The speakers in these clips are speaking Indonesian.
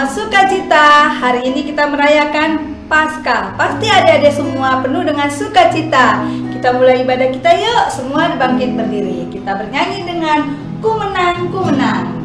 Selamat sukacita. Hari ini kita merayakan Paskah. Pasti adik-adik semua penuh dengan sukacita. Kita mulai ibadah kita yuk. Semua bangkit berdiri. Kita bernyanyi dengan Ku Menang, Ku Menang.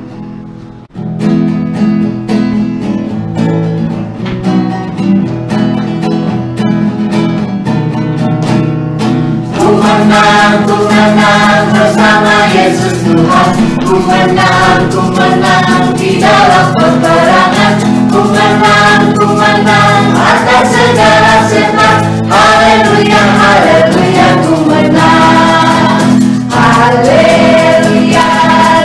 Ku menang bersama Yesus Tuhan. Ku menang di dalam peperangan. Ku menang atas segala setan. Haleluya, haleluya, ku menang. Haleluya,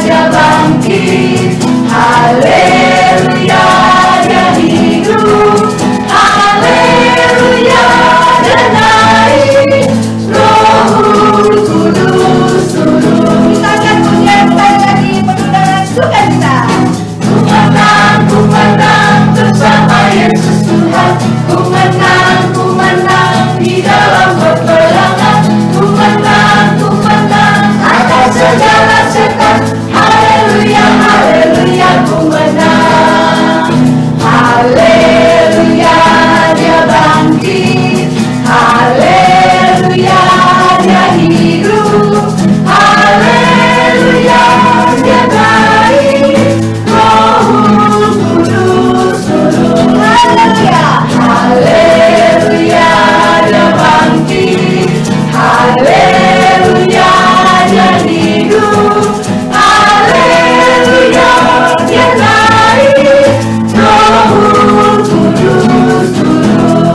dia bangkit. Haleluya, dia hidup. Haleluya, dia naik. Roh Kudus turun. Kita akan menyanyikan lagi penuh dengan sukacita. Ku menang bersama Yesus Tuhan. Ku menang di dalam peperangan. Ku menang atas segala setan. Haleluya, haleluya, ku menang. Haleluya, dia bangkit. Haleluya, dia hidup. Haleluya, dia naik. Roh Kudus turun. Haleluya. Haleluya, dia bangkit. Haleluya, dia hidup. Haleluya, dia naik. Roh Kudus turun.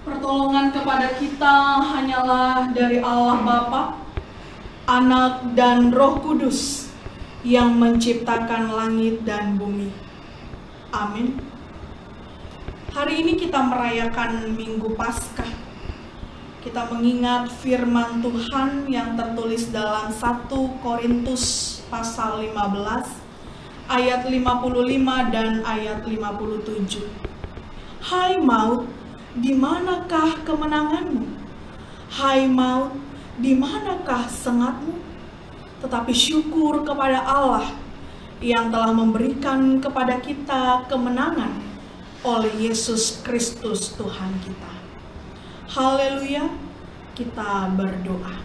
Pertolongan kepada kita hanyalah dari Allah Bapa, Anak dan Roh Kudus yang menciptakan langit dan bumi. Amin. Hari ini kita merayakan Minggu Paskah. Kita mengingat firman Tuhan yang tertulis dalam 1 Korintus pasal 15 ayat 55 dan ayat 57. Hai maut, di manakah kemenanganmu? Hai maut, di manakah sengatmu? Tetapi syukur kepada Allah yang telah memberikan kepada kita kemenangan oleh Yesus Kristus Tuhan kita. Haleluya, kita berdoa.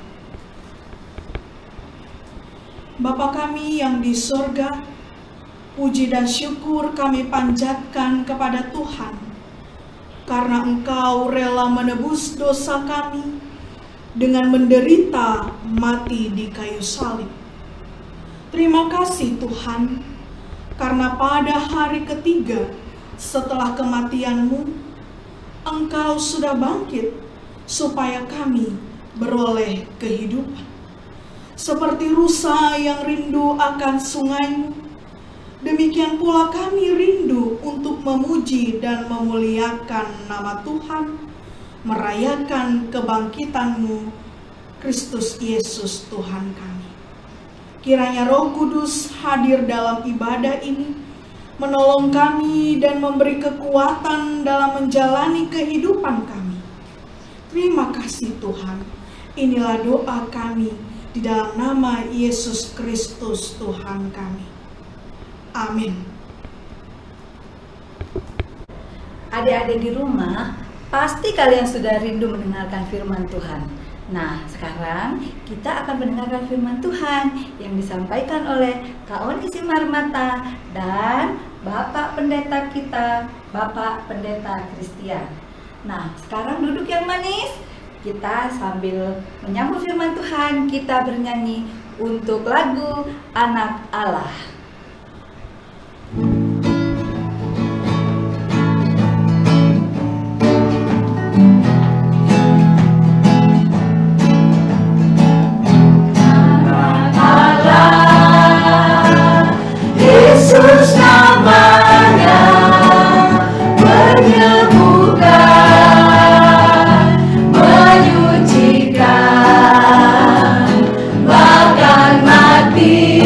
Bapa kami yang di sorga, puji dan syukur kami panjatkan kepada Tuhan, karena Engkau rela menebus dosa kami dengan menderita mati di kayu salib. Terima kasih Tuhan, karena pada hari ketiga setelah kematian-Mu, Engkau sudah bangkit supaya kami beroleh kehidupan. Seperti rusa yang rindu akan sungai-Mu, demikian pula kami rindu untuk memuji dan memuliakan nama Tuhan, merayakan kebangkitan-Mu, Kristus Yesus Tuhan kami. Kiranya Roh Kudus hadir dalam ibadah ini, menolong kami dan memberi kekuatan dalam menjalani kehidupan kami. Terima kasih Tuhan. Inilah doa kami di dalam nama Yesus Kristus Tuhan kami. Amin. Adik-adik di rumah, pasti kalian sudah rindu mendengarkan firman Tuhan. Nah, sekarang kita akan mendengarkan firman Tuhan yang disampaikan oleh Kak Oni Simarmata dan Bapak Pendeta kita, Bapak Pendeta Christian. Nah, sekarang duduk yang manis. Kita sambil menyambut firman Tuhan, kita bernyanyi untuk lagu Anak Allah. Yesus namanya menyembuhkan, menyucikan, bahkan mati.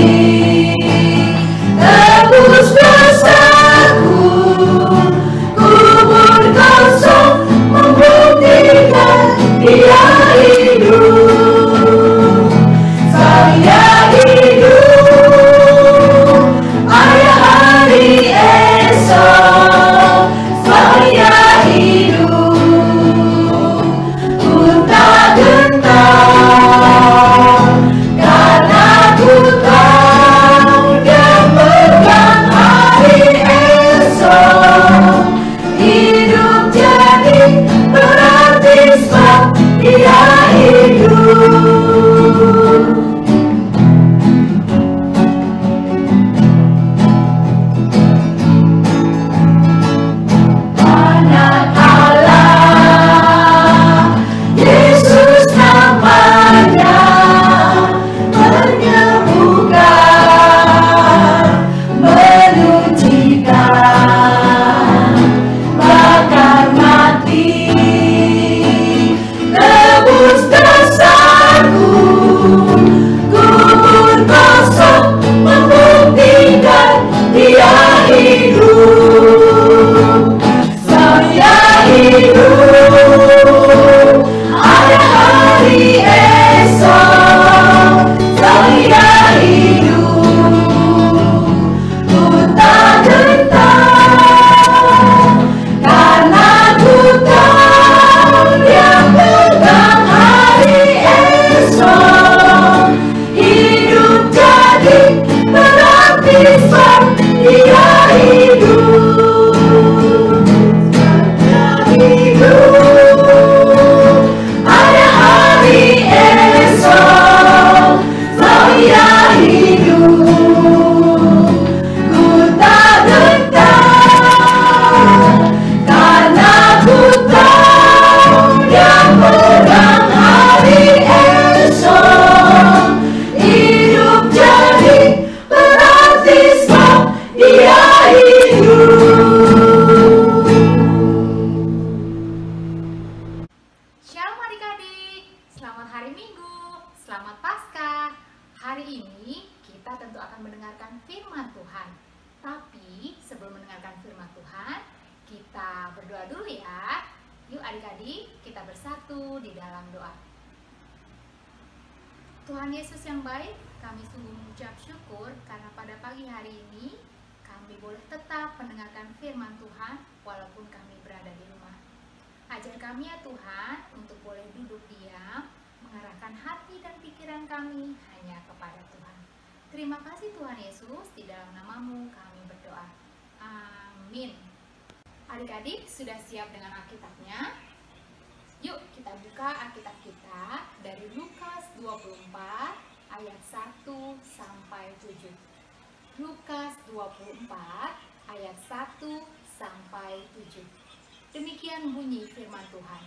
Hari ini kita tentu akan mendengarkan firman Tuhan. Tapi sebelum mendengarkan firman Tuhan, kita berdoa dulu ya. Yuk adik-adik, kita bersatu di dalam doa. Tuhan Yesus yang baik, kami sungguh mengucap syukur karena pada pagi hari ini kami boleh tetap mendengarkan firman Tuhan walaupun kami berada di rumah. Ajar kami ya Tuhan untuk boleh duduk diam, mengarahkan hati dan pikiran kami hanya kepada Tuhan. Terima kasih Tuhan Yesus, di dalam nama-Mu kami berdoa. Amin. Adik-adik sudah siap dengan Alkitabnya? Yuk kita buka Alkitab kita dari Lukas 24 ayat 1 sampai 7. Lukas 24 ayat 1 sampai 7. Demikian bunyi firman Tuhan.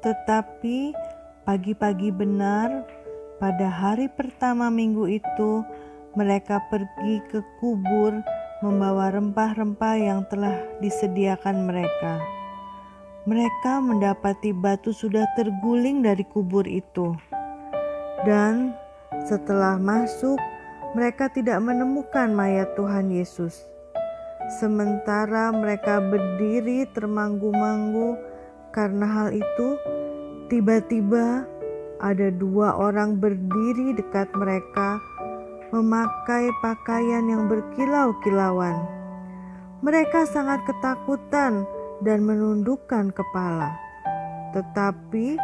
Tetapi pagi-pagi benar, pada hari pertama minggu itu, mereka pergi ke kubur membawa rempah-rempah yang telah disediakan mereka. Mereka mendapati batu sudah terguling dari kubur itu. Dan setelah masuk, mereka tidak menemukan mayat Tuhan Yesus. Sementara mereka berdiri termanggu-manggu karena hal itu, tiba-tiba ada 2 orang berdiri dekat mereka, memakai pakaian yang berkilau-kilauan. Mereka sangat ketakutan dan menundukkan kepala. Tetapi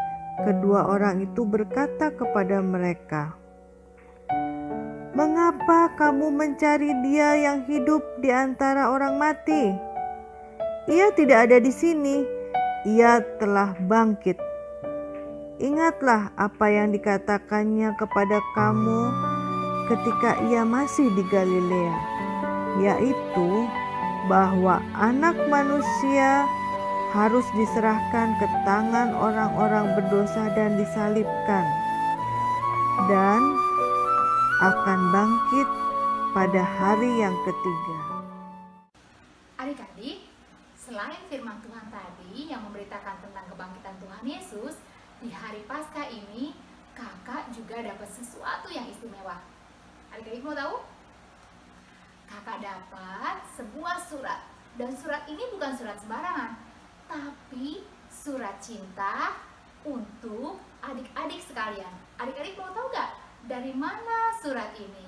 kedua orang itu berkata kepada mereka, "Mengapa kamu mencari Dia yang hidup di antara orang mati? Ia tidak ada di sini, Ia telah bangkit. Ingatlah apa yang dikatakannya kepada kamu ketika Ia masih di Galilea, yaitu bahwa Anak Manusia harus diserahkan ke tangan orang-orang berdosa dan disalibkan, dan akan bangkit pada hari yang ketiga." Adik-adik, selain firman Tuhan tadi yang memberitakan tentang kebangkitan Tuhan Yesus, di hari Paskah ini kakak juga dapat sesuatu yang istimewa. Adik-adik mau tahu? Kakak dapat sebuah surat, dan surat ini bukan surat sembarangan, tapi surat cinta untuk adik-adik sekalian. Adik-adik mau tahu gak dari mana surat ini?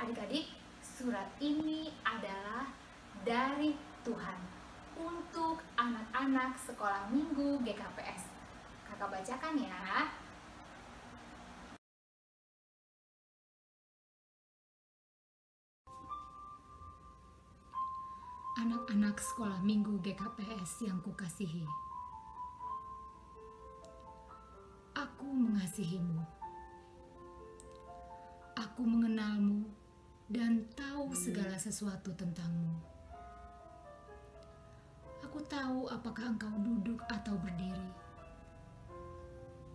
Adik-adik, surat ini adalah dari Tuhan untuk anak-anak sekolah minggu GKPS. Kakak bacakan ya. Anak-anak sekolah minggu GKPS yang kukasihi, aku mengasihimu. Aku mengenalmu dan tahu segala sesuatu tentangmu. Aku tahu apakah engkau duduk atau berdiri.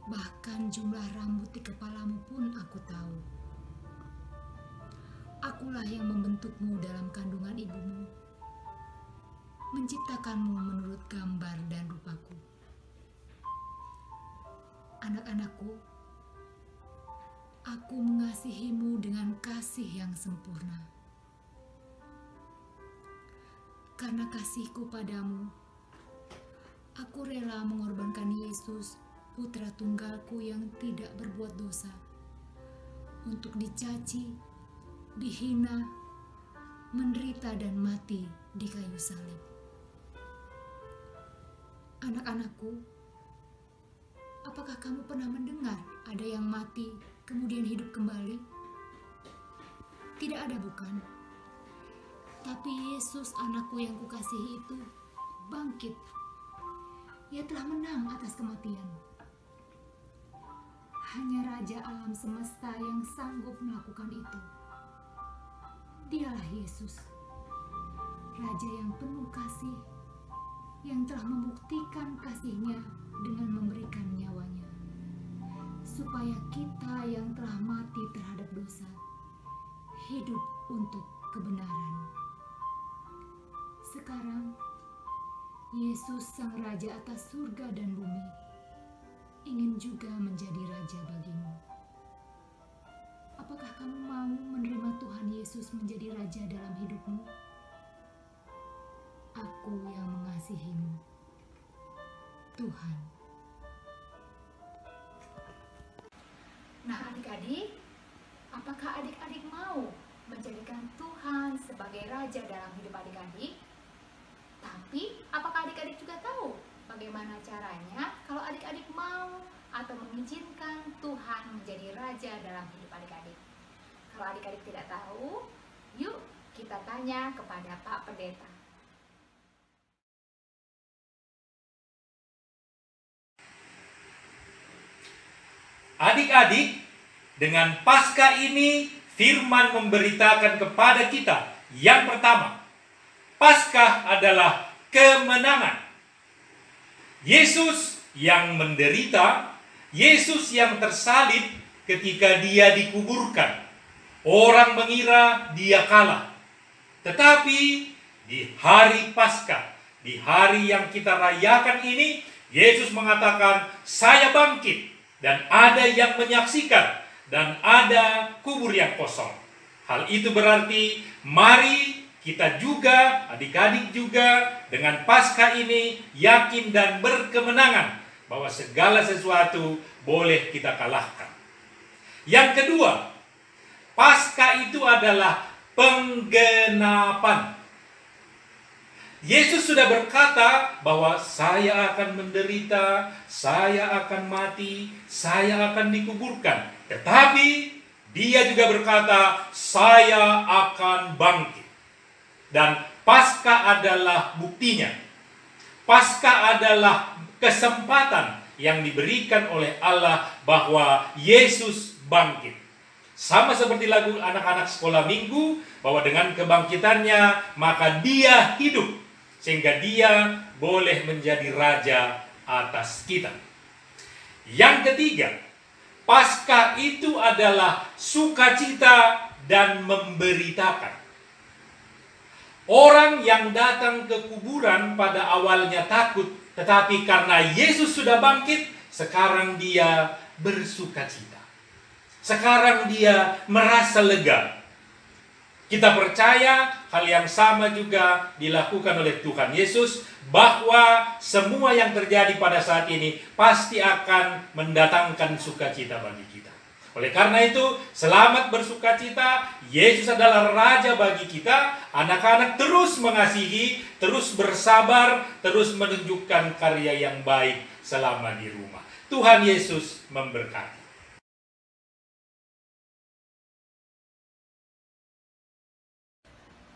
Bahkan jumlah rambut di kepalamu pun aku tahu. Akulah yang membentukmu dalam kandungan ibumu, menciptakanmu menurut gambar dan rupaku. Anak-anakku, aku mengasihimu dengan kasih yang sempurna. Karena kasihku padamu, aku rela mengorbankan Yesus, putra tunggalku yang tidak berbuat dosa, untuk dicaci, dihina, menderita dan mati di kayu salib. Anak-anakku, apakah kamu pernah mendengar ada yang mati kemudian hidup kembali? Tidak ada, bukan? Tapi Yesus, anakku yang kukasihi itu, bangkit. Ia telah menang atas kematian. Hanya Raja alam semesta yang sanggup melakukan itu. Dialah Yesus, Raja yang penuh kasih, yang telah membuktikan kasih-Nya dengan memberikan nyawanya, supaya kita yang telah mati terhadap dosa, hidup untuk kebenaran. Sekarang, Yesus Sang Raja atas surga dan bumi ingin juga menjadi raja bagimu. Apakah kamu mau menerima Tuhan Yesus menjadi raja dalam hidupmu? Aku yang mengasihimu, Tuhan. Nah, adik-adik, apakah adik-adik mau menjadikan Tuhan sebagai raja dalam hidup adik-adik? Tapi, apakah adik-adik juga tahu bagaimana caranya kalau adik-adik mau atau mengizinkan Tuhan menjadi raja dalam hidup adik-adik? Kalau adik-adik tidak tahu, yuk kita tanya kepada Pak Pendeta. Adik-adik, dengan Paskah ini firman memberitakan kepada kita yang pertama, Paskah adalah kemenangan. Yesus yang menderita, Yesus yang tersalib ketika dia dikuburkan. Orang mengira dia kalah. Tetapi di hari Paskah, di hari yang kita rayakan ini, Yesus mengatakan, saya bangkit. Dan ada yang menyaksikan, dan ada kubur yang kosong. Hal itu berarti, mari kita juga, adik-adik juga, dengan Paskah ini yakin dan berkemenangan bahwa segala sesuatu boleh kita kalahkan. Yang kedua, Paskah itu adalah penggenapan. Yesus sudah berkata bahwa saya akan menderita, saya akan mati, saya akan dikuburkan. Tetapi dia juga berkata, saya akan bangkit. Dan Paskah adalah buktinya. Paskah adalah kesempatan yang diberikan oleh Allah bahwa Yesus bangkit. Sama seperti lagu anak-anak sekolah minggu, bahwa dengan kebangkitannya maka dia hidup. Sehingga dia boleh menjadi raja atas kita. Yang ketiga, Paskah itu adalah sukacita dan memberitakan. Orang yang datang ke kuburan pada awalnya takut, tetapi karena Yesus sudah bangkit, sekarang dia bersukacita. Sekarang dia merasa lega. Kita percaya hal yang sama juga dilakukan oleh Tuhan Yesus, bahwa semua yang terjadi pada saat ini pasti akan mendatangkan sukacita bagi kita. Oleh karena itu, selamat bersukacita. Yesus adalah raja bagi kita. Anak-anak terus mengasihi, terus bersabar, terus menunjukkan karya yang baik selama di rumah. Tuhan Yesus memberkati.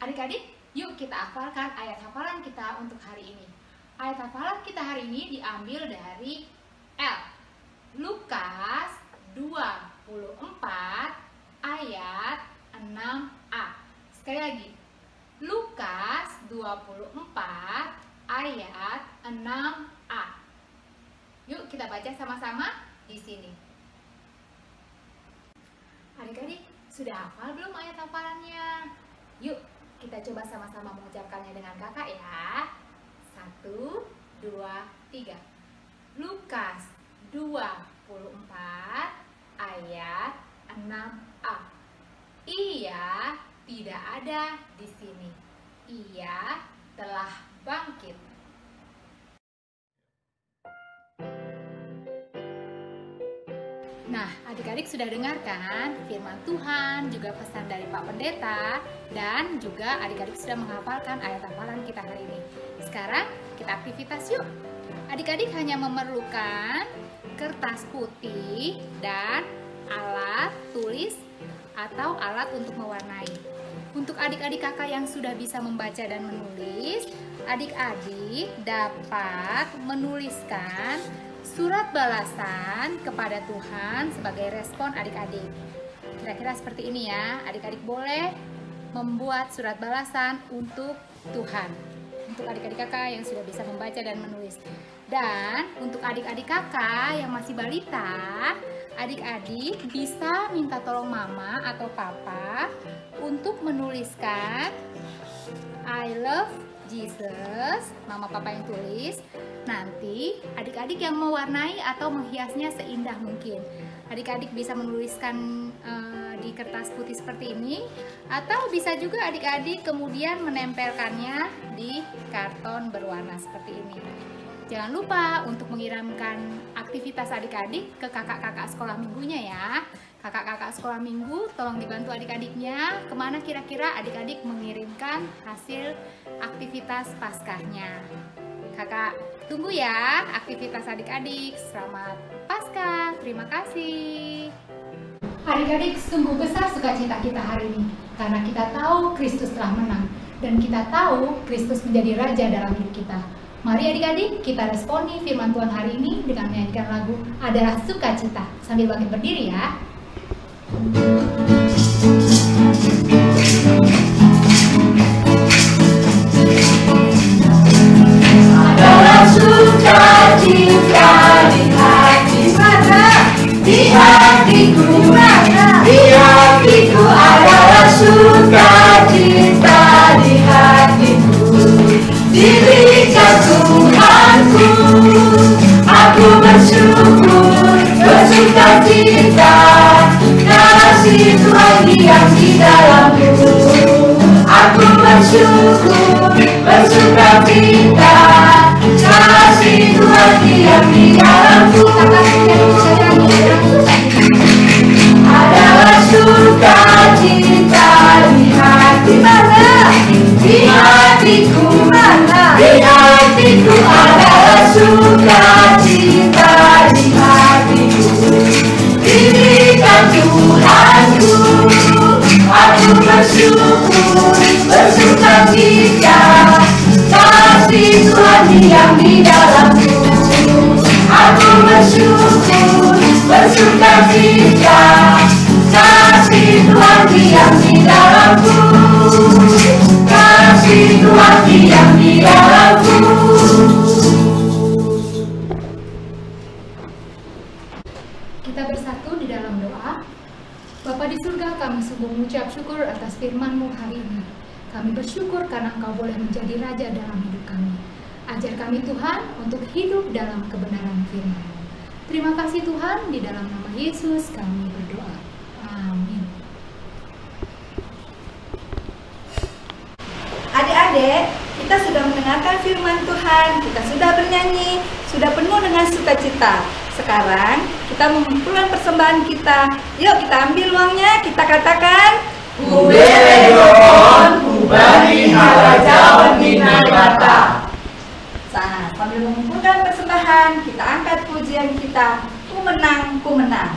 Adik-adik, yuk kita hafalkan ayat hafalan kita untuk hari ini. Ayat hafalan kita hari ini diambil dari Lukas 24 ayat 6a. Sekali lagi, Lukas 24 ayat 6a. Yuk kita baca sama-sama di sini. Adik-adik, sudah hafal belum ayat hafalannya? Yuk kita coba sama-sama mengucapkannya dengan kakak ya. 1, 2, 3. Lukas 24 ayat 6a. Ia tidak ada di sini. Ia telah bangkit. Nah, adik-adik sudah dengarkan firman Tuhan, juga pesan dari Pak Pendeta, dan juga adik-adik sudah menghafalkan ayat hafalan kita hari ini. Sekarang kita aktivitas yuk. Adik-adik hanya memerlukan kertas putih dan alat tulis atau alat untuk mewarnai. Untuk adik-adik kakak yang sudah bisa membaca dan menulis, adik-adik dapat menuliskan surat balasan kepada Tuhan sebagai respon adik-adik. Kira-kira seperti ini ya, adik-adik boleh membuat surat balasan untuk Tuhan. Untuk adik-adik kakak yang sudah bisa membaca dan menulis. Dan untuk adik-adik kakak yang masih balita, adik-adik bisa minta tolong mama atau papa untuk menuliskan I love Jesus, mama papa yang tulis, Nanti adik-adik yang mewarnai atau menghiasnya seindah mungkin. Adik-adik bisa menuliskan di kertas putih seperti ini, atau bisa juga adik-adik kemudian menempelkannya di karton berwarna seperti ini. Jangan lupa untuk mengirimkan aktivitas adik-adik ke kakak-kakak sekolah minggunya ya. Kakak-kakak sekolah minggu tolong dibantu adik-adiknya kemana kira-kira adik-adik mengirimkan hasil aktivitas Paskahnya. Kakak tunggu ya aktivitas adik-adik. Selamat Paskah, terima kasih. Adik-adik, sungguh besar sukacita kita hari ini karena kita tahu Kristus telah menang dan kita tahu Kristus menjadi Raja dalam hidup kita. Mari adik-adik kita responi firman Tuhan hari ini dengan menyanyikan lagu Adalah Sukacita. Sambil bangkit berdiri ya. Adalah sukacita di hati mana? Di hatiku mana? Di hatiku adalah sukacita di hatiku. Diberikan Tuhanku, aku bersyukur, bersukacita, kasih Tuhan diam di dalamku. Aku bersyukur, bersukacita, kasih Tuhan diam di dalamku. Adalah sukacita di hati mana? Di hatiku mana? Di hatiku adalah sukacita di hatiku. Diberikan Tuhanku, aku bersyukur, bersukacita, kasih Tuhan diam di dalamku. Aku bersyukur, bersukacita, kasih Tuhan diam di dalamku. Kasih Tuhan diam di dalamku. Kita bersatu di dalam doa. Bapa di surga, kami sungguh mengucap syukur atas firman-Mu hari ini. Kami bersyukur karena Engkau boleh menjadi Raja dalam hidup kami. Ajar kami Tuhan untuk hidup dalam kebenaran firman-Mu. Terima kasih Tuhan, di dalam nama Yesus kami berdoa. Amin. Adik-adik, kita sudah mendengarkan firman Tuhan, kita sudah bernyanyi, sudah penuh dengan sukacita. Sekarang kita mengumpulkan persembahan kita. Yuk kita ambil uangnya, kita katakan Kubelegon, kubani harajawan minagata. Nah, sambil mengumpulkan persembahan, kita angkat pujian kita. Ku menang, ku menang.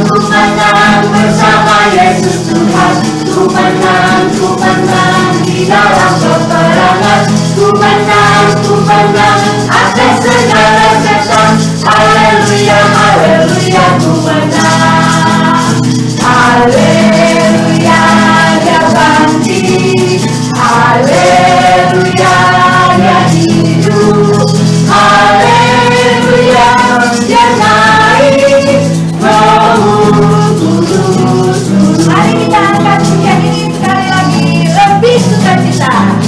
Ku menang bersama Yesus Tuhan. Ku menang di dalam peperangan. Ku menang atas segala setan. Haleluya, haleluya, ku menang. Haleluya, dia bangkit. Haleluya, dia hidup. Haleluya, dia naik. Mari kita angkat pujian ini sekali lagi, lebih sukacita.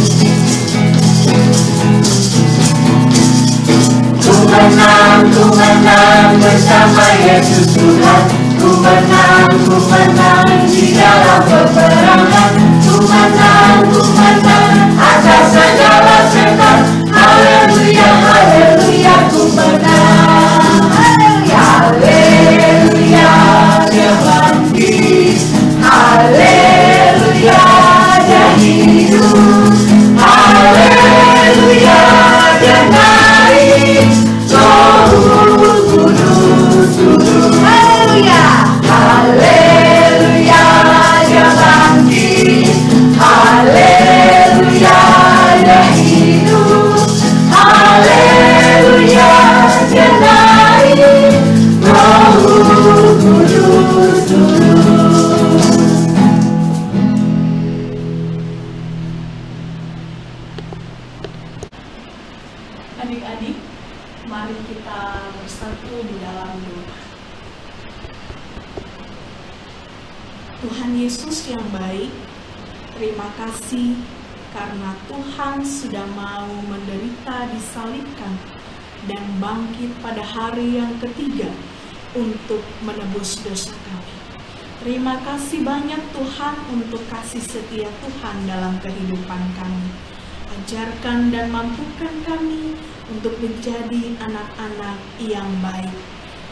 Ku menang bersama Yesus Tuhan. Ku menang di Tuhan Yesus yang baik, terima kasih karena Tuhan sudah mau menderita disalibkan dan bangkit pada hari yang ketiga untuk menebus dosa kami. Terima kasih banyak Tuhan untuk kasih setia Tuhan dalam kehidupan kami. Ajarkan dan mampukan kami untuk menjadi anak-anak yang baik.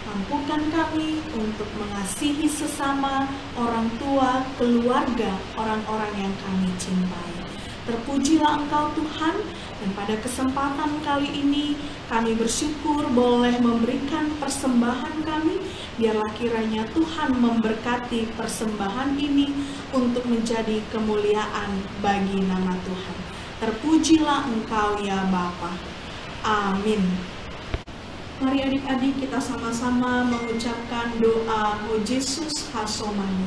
Mampukan kami untuk mengasihi sesama, orang tua, keluarga, orang-orang yang kami cintai. Terpujilah Engkau Tuhan, dan pada kesempatan kali ini kami bersyukur boleh memberikan persembahan kami. Biarlah kiranya Tuhan memberkati persembahan ini untuk menjadi kemuliaan bagi nama Tuhan. Terpujilah Engkau ya Bapa. Amin. Mari adik-adik kita sama-sama mengucapkan doa O Yesus hasomani.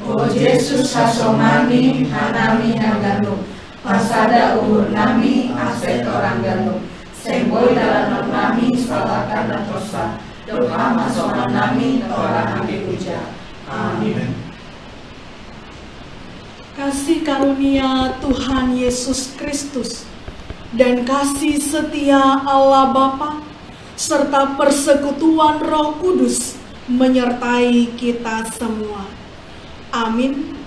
O Yesus hasomani hanami hangganu, pasada umur nami aset orang ganu, semboi dalam nami salahkan dan dosa, doa masoman nami orang dipuja. Amin. Kasih karunia Tuhan Yesus Kristus dan kasih setia Allah Bapa serta persekutuan Roh Kudus menyertai kita semua. Amin.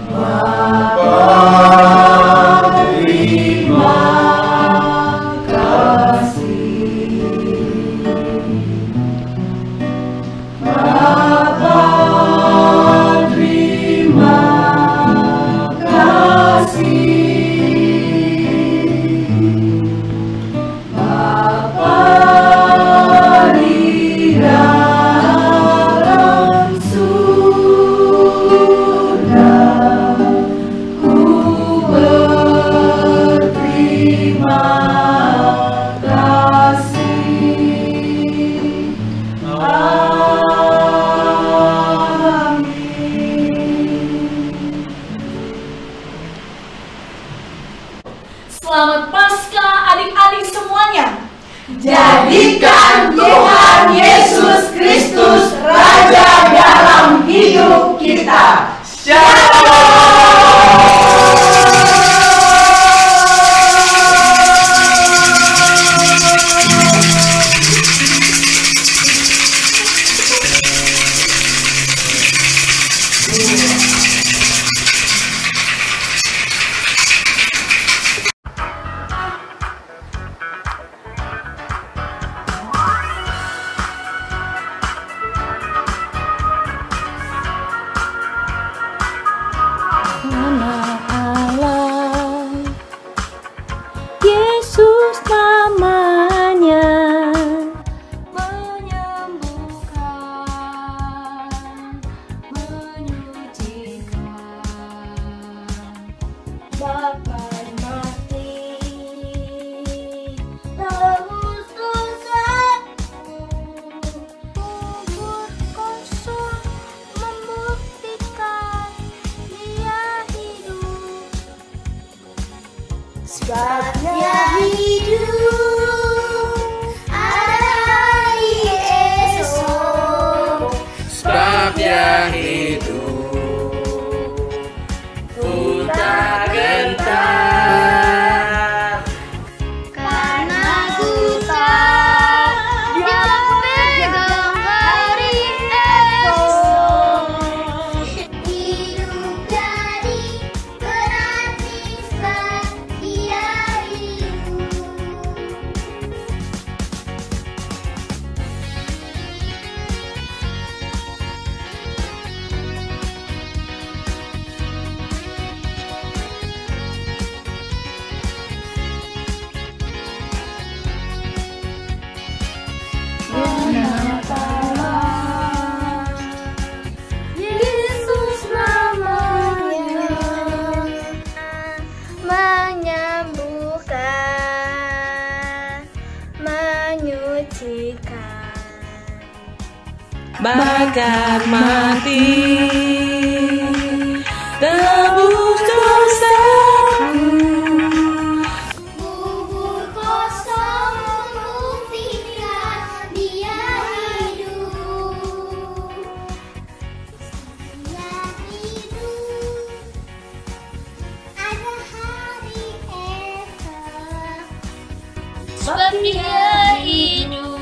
Bapa, terima kasih. Bapa, terima kasih. Bapa di dalam surga, ku berterima kasih. Selamat Paskah adik-adik semuanya. Jadikan Tuhan Yesus Kristus Raja dalam hidup kita. Anak Allah, Yesus namanya, menyembuhkan, menyucikan. Bapa mati, tebus dosaku, kubur kosong membuktikan Dia hidup. Sebabnya hidup ada hari esok. Sebabnya hidup ku tak gentar, Karena ku tahu Dia pegang hari esok. Hidup jadi berarti saat Dia hidup. Yesus namanya, menyembuhkan, menyucikan. bakar mati, tebus dosaku. Kubur kosong membuktikan Dia hidup. sebab dia hidup.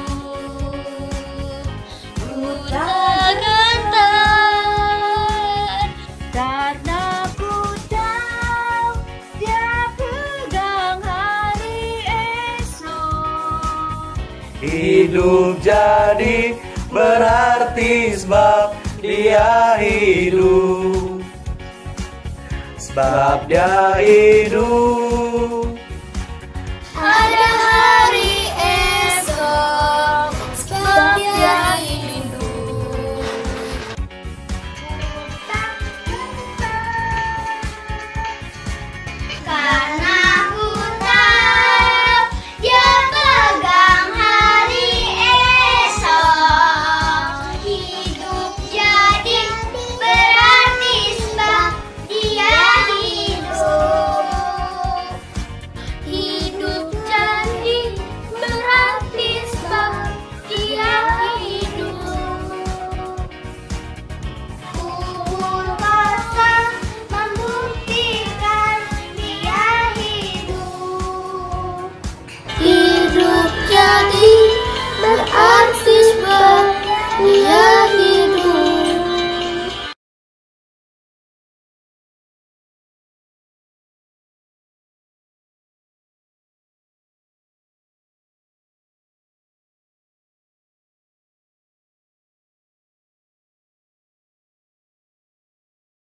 Ku takkan tahan, karena ku tahu dia pegang hari esok. Hidup jadi berarti sebab dia hidup. Sebab dia hidup.